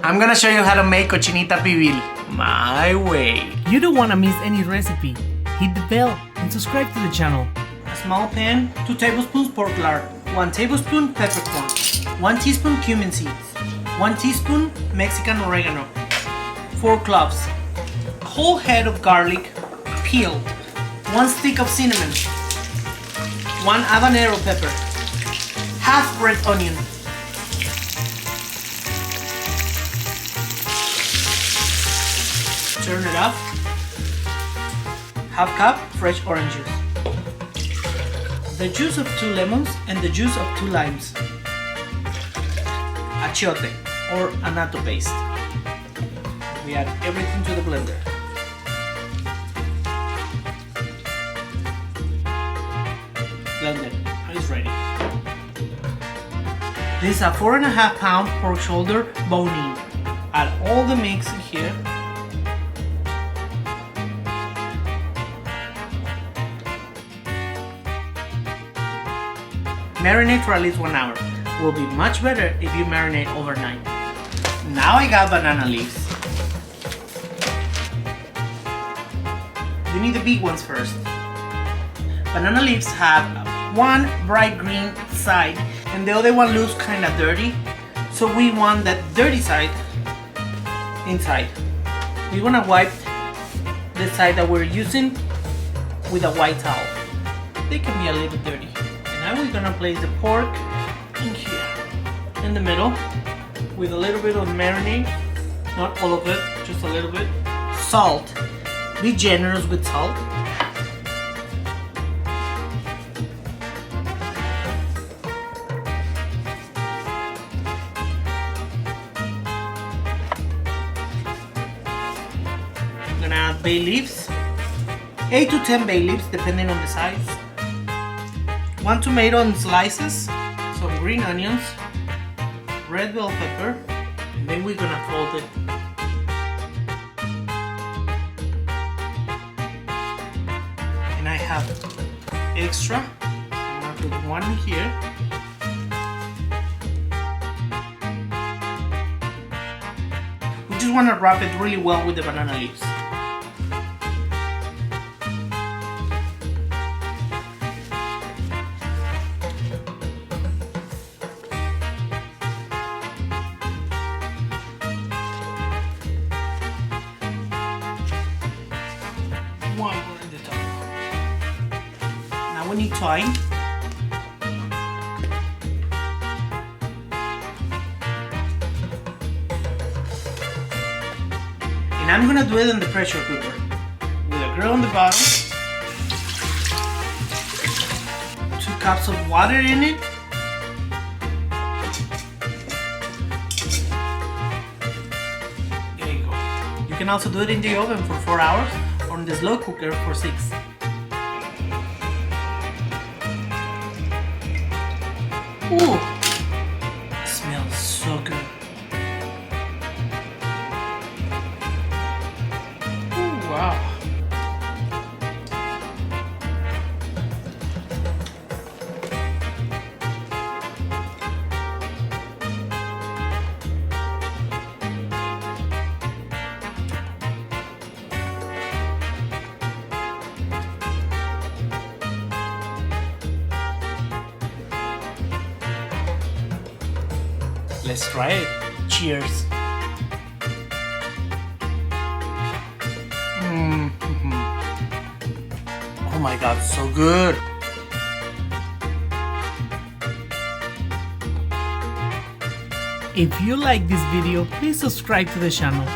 I'm gonna show you how to make Cochinita Pibil my way. You don't want to miss any recipe. Hit the bell and subscribe to the channel. A small pan, 2 tablespoons pork lard, 1 tablespoon peppercorn, 1 teaspoon cumin seeds, 1 teaspoon Mexican oregano, 4 cloves, a whole head of garlic peeled, 1 stick of cinnamon, 1 habanero pepper, half red onion, turn it off, half cup fresh orange juice, the juice of 2 lemons and the juice of 2 limes, achiote or annato paste. We add everything to the blender. Blended, it's ready. This is a 4.5 pound pork shoulder bone-in. Add all the mix in here. Marinate for at least 1 hour. Will be much better if you marinate overnight. Now I got banana leaves. You need the big ones first. Banana leaves have one bright green side and the other one looks kind of dirty. So we want that dirty side inside. We want to wipe the side that we're using with a white towel. They can be a little dirty. And now we're gonna place the pork in here, in the middle, with a little bit of marinade, not all of it, just a little bit. Salt, be generous with salt. I'm gonna add bay leaves, 8 to 10 bay leaves depending on the size. 1 tomato in slices, some green onions, red bell pepper, and then we're gonna fold it. And I have extra, I'm gonna put 1 here. We just wanna wrap it really well with the banana leaves. One more at the top. Now we need thyme. And I'm gonna do it in the pressure cooker with a grill on the bottom, 2 cups of water in it, there you go. You can also do it in the oven for 4 hours or in the slow cooker for 6. Ooh, it smells so good. Ooh, wow. Let's try it. Cheers. Oh my god, so good. If you like this video, please subscribe to the channel.